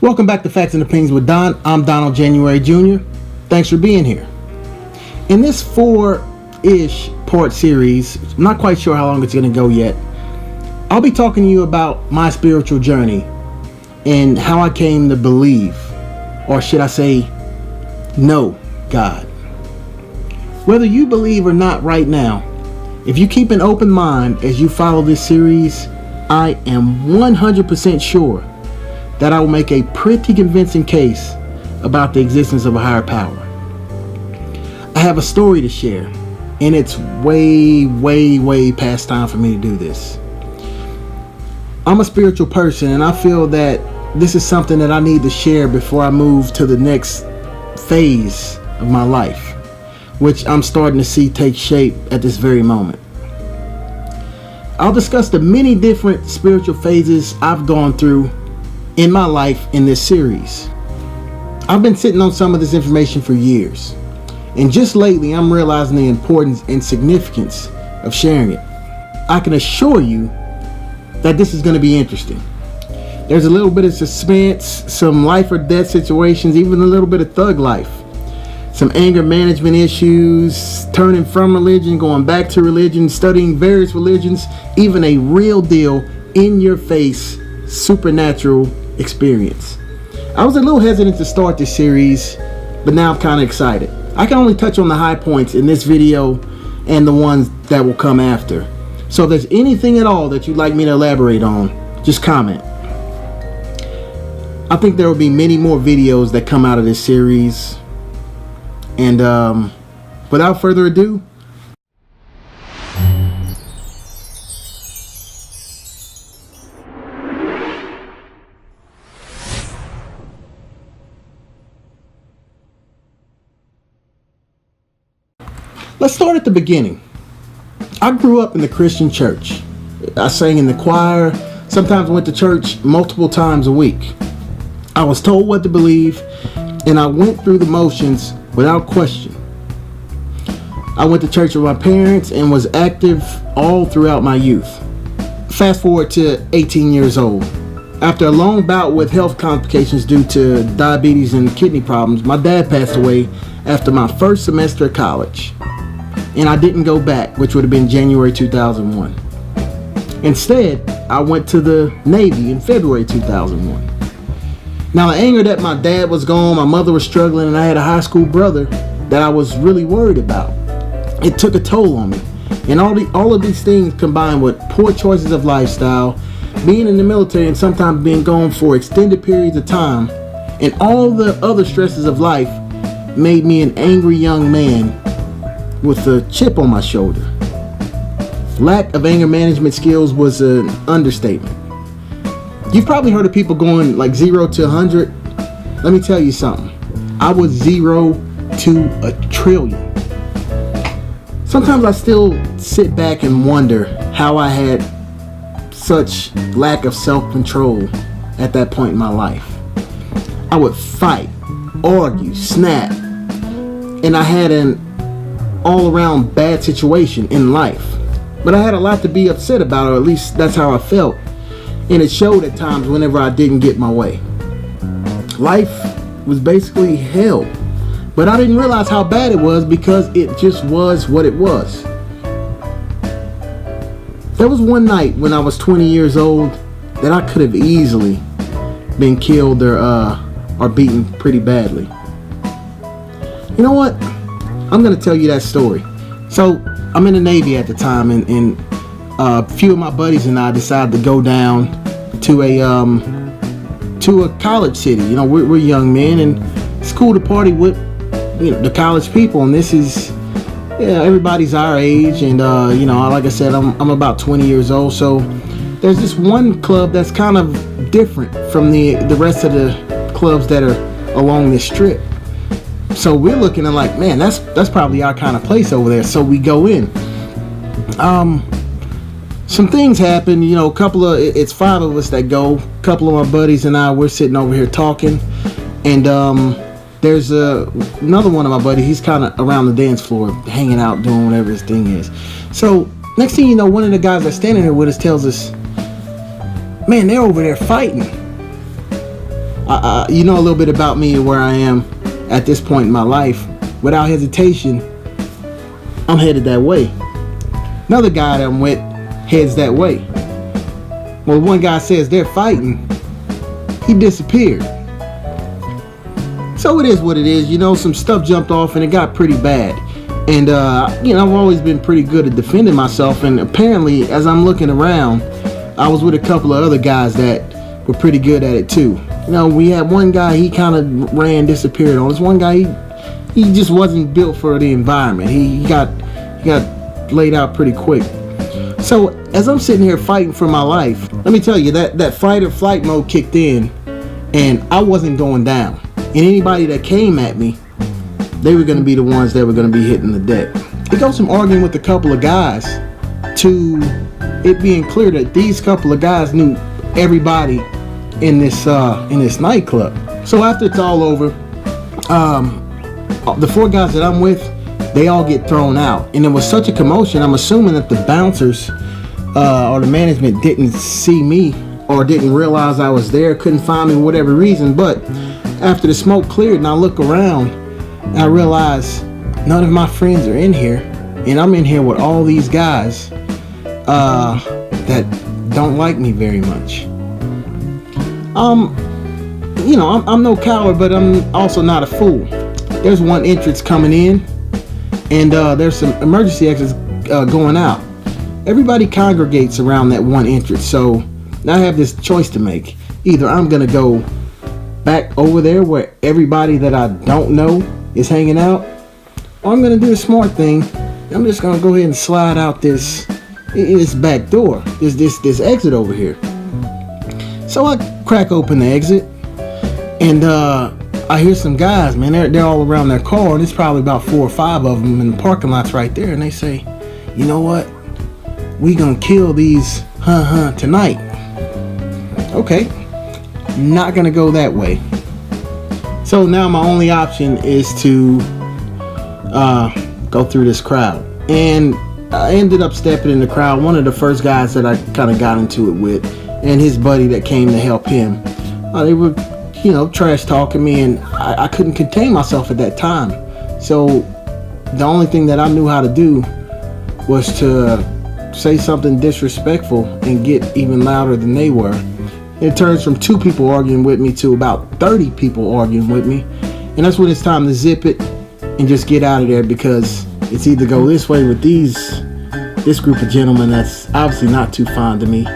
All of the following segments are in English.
Welcome back to Facts and Opinions with Don. I'm Donald January Jr. Thanks for being here. In this 4-ish part series, I'm not quite sure how long it's going to go yet, I'll be talking to you about my spiritual journey and how I came to believe, or should I say, know God. Whether you believe or not right now, if you keep an open mind as you follow this series, I am 100% sure that I will make a pretty convincing case about the existence of a higher power. I have a story to share, and it's way past time for me to do this. I'm a spiritual person, and I feel that this is something that I need to share before I move to the next phase of my life, which I'm starting to see take shape at this very moment. I'll discuss the many different spiritual phases I've gone through in my life in this series. I've been sitting on some of this information for years, and just lately I'm realizing the importance and significance of sharing it. I can assure you that this is going to be interesting. There's a little bit of suspense, some life or death situations, even a little bit of thug life, some anger management issues, turning from religion, going back to religion, studying various religions, even a real deal, in your face supernatural experience. I was a little hesitant to start this series, but now I'm kind of excited. I can only touch on the high points in this video and the ones that will come after. So if there's anything at all that you'd like me to elaborate on, just comment. I think there will be many more videos that come out of this series. And without further ado, let's start at the beginning. I grew up in the Christian church. I sang in the choir, sometimes went to church multiple times a week. I was told what to believe, and I went through the motions without question. I went to church with my parents and was active all throughout my youth. Fast forward to 18 years old. After a long bout with health complications due to diabetes and kidney problems, my dad passed away after my first semester of college. And I didn't go back, which would have been January 2001. Instead, I went to the Navy in February 2001. Now, the anger that my dad was gone, my mother was struggling, and I had a high school brother that I was really worried about. It took a toll on me. And all of these things combined with poor choices of lifestyle, being in the military and sometimes being gone for extended periods of time, and all the other stresses of life made me an angry young man with a chip on my shoulder. Lack of anger management skills was an understatement. You've probably heard of people going like 0 to 100. Let me tell you something. I was 0 to 1,000,000,000,000. Sometimes I still sit back and wonder how I had such lack of self-control at that point in my life. I would fight, argue, snap, and I had an all-around bad situation in life. But I had a lot to be upset about, or at least that's how I felt. And it showed at times whenever I didn't get my way. Life was basically hell. But I didn't realize how bad it was because it just was what it was. There was one night when I was 20 years old that I could have easily been killed or beaten pretty badly. You know what? I'm going to tell you that story. So I'm in the Navy at the time, and a few of my buddies and I decided to go down to a college city. You know, we're young men, and it's cool to party with, you know, the college people. And this is, yeah, everybody's our age, and you know, like I said, I'm about 20 years old. So there's this one club that's kind of different from the rest of the clubs that are along this strip. So we're looking at like, man, that's probably our kind of place over there. So we go in. Some things happen, you know, it's 5 of us that go. A couple of my buddies and I, we're sitting over here talking, and there's another one of my buddies. He's kind of around the dance floor, hanging out, doing whatever his thing is. So next thing you know, one of the guys that's standing here with us tells us, man, they're over there fighting. You know a little bit about me and where I am at this point in my life. Without hesitation, I'm headed that way. Another guy that I'm with heads that way. Well, one guy says they're fighting. He disappeared. So it is what it is. You know, some stuff jumped off and it got pretty bad. And, you know, I've always been pretty good at defending myself. And apparently, as I'm looking around, I was with a couple of other guys that were pretty good at it too. You know, we had one guy, he kind of disappeared on us. One guy, he just wasn't built for the environment. He got laid out pretty quick. So as I'm sitting here fighting for my life, let me tell you that fight or flight mode kicked in, and I wasn't going down. And anybody that came at me, they were going to be the ones that were going to be hitting the deck. It goes from arguing with a couple of guys to it being clear that these couple of guys knew everybody in this nightclub. So after it's all over, the 4 guys that I'm with, they all get thrown out, and it was such a commotion. I'm assuming that the bouncers or the management didn't see me or didn't realize I was there, couldn't find me for whatever reason. But after the smoke cleared and I look around, I realize none of my friends are in here, and I'm in here with all these guys that don't like me very much. You know, I'm no coward, but I'm also not a fool. There's one entrance coming in, and there's some emergency exits going out. Everybody congregates around that one entrance, so now I have this choice to make. Either I'm gonna go back over there where everybody that I don't know is hanging out, or I'm gonna do the smart thing. I'm just gonna go ahead and slide out this back door, this exit over here. So I crack open the exit, and I hear some guys, man, they're all around their car, and it's probably about 4 or 5 of them in the parking lots right there, and they say, you know what, we gonna kill these tonight. Okay, not gonna go that way. So now my only option is to go through this crowd, and I ended up stepping in the crowd. One of the first guys that I kind of got into it with, and his buddy that came to help him, they were, you know, trash talking me, and I couldn't contain myself at that time. So the only thing that I knew how to do was to say something disrespectful and get even louder than they were. It turns from 2 people arguing with me to about 30 people arguing with me, and that's when it's time to zip it and just get out of there, because it's either go this way with this group of gentlemen that's obviously not too fond of me,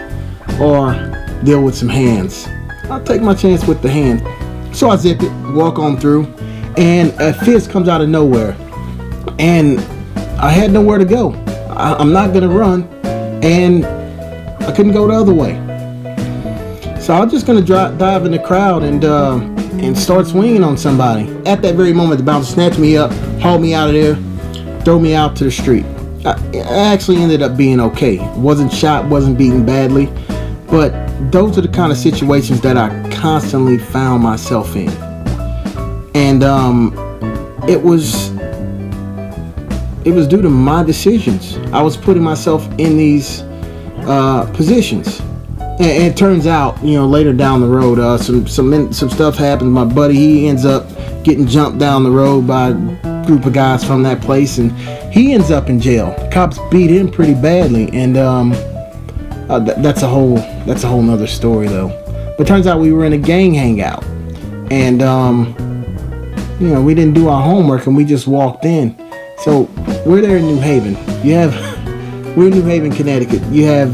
or deal with some hands. I'll take my chance with the hand. So I zip it, walk on through, and a fist comes out of nowhere, and I had nowhere to go. I'm not gonna run, and I couldn't go the other way. So I'm just gonna dive in the crowd and start swinging on somebody. At that very moment, the bouncer snatched me up, hauled me out of there, threw me out to the street. I actually ended up being okay. Wasn't shot, wasn't beaten badly, but those are the kind of situations that I constantly found myself in. And it was due to my decisions. I was putting myself in these positions. And it turns out, you know, later down the road, some stuff happens. My buddy, he ends up getting jumped down the road by a group of guys from that place, and he ends up in jail. Cops beat him pretty badly, and that's a whole nother story though. But turns out we were in a gang hangout, and you know, we didn't do our homework and we just walked in. So we're there in New Haven. We're in New Haven, Connecticut. You have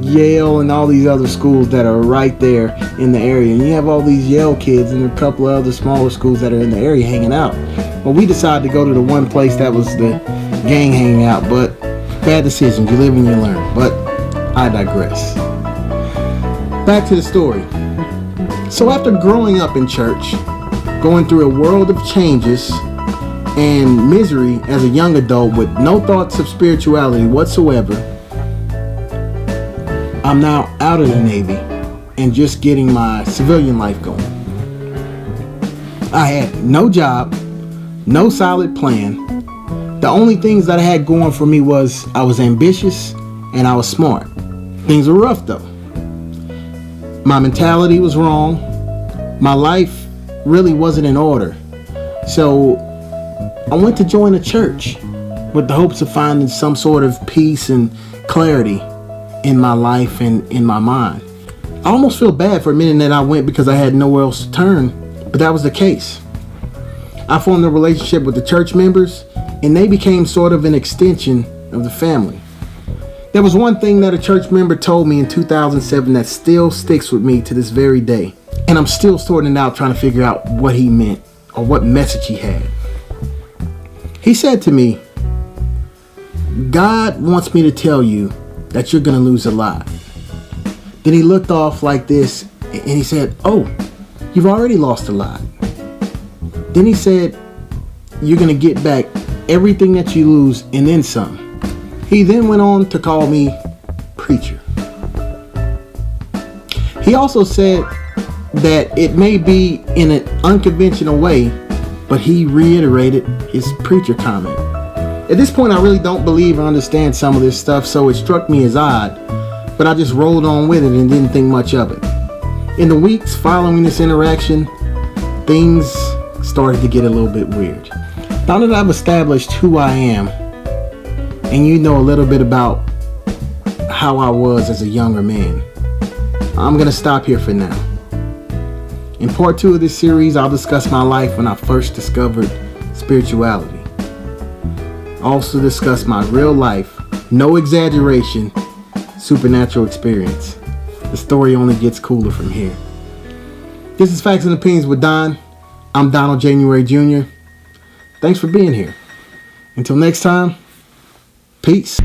Yale and all these other schools that are right there in the area, and you have all these Yale kids and a couple of other smaller schools that are in the area hanging out. Well, we decided to go to the one place that was the gang hanging out, but bad decisions. You live and you learn. But I digress. Back to the story. So after growing up in church, going through a world of changes and misery as a young adult with no thoughts of spirituality whatsoever, I'm now out of the Navy and just getting my civilian life going. I had no job, no solid plan. The only things that I had going for me was I was ambitious and I was smart. Things were rough though. My mentality was wrong. My life really wasn't in order. So I went to join a church with the hopes of finding some sort of peace and clarity in my life and in my mind. I almost feel bad for a minute that I went because I had nowhere else to turn, but that was the case. I formed a relationship with the church members, and they became sort of an extension of the family. There was one thing that a church member told me in 2007 that still sticks with me to this very day, and I'm still sorting it out, trying to figure out what he meant or what message he had. He said to me, "God wants me to tell you that you're going to lose a lot." Then he looked off like this and he said, "Oh, you've already lost a lot." Then he said, "You're going to get back everything that you lose and then some." He then went on to call me preacher. He also said that it may be in an unconventional way, but he reiterated his preacher comment. At this point, I really don't believe or understand some of this stuff, so it struck me as odd, but I just rolled on with it and didn't think much of it. In the weeks following this interaction, things started to get a little bit weird. Now that I've established who I am, and you know a little bit about how I was as a younger man, I'm going to stop here for now. In part 2 of this series, I'll discuss my life when I first discovered spirituality. I'll also discuss my real life, no exaggeration, supernatural experience. The story only gets cooler from here. This is Facts and Opinions with Don. I'm Donald January Jr. Thanks for being here. Until next time, peace.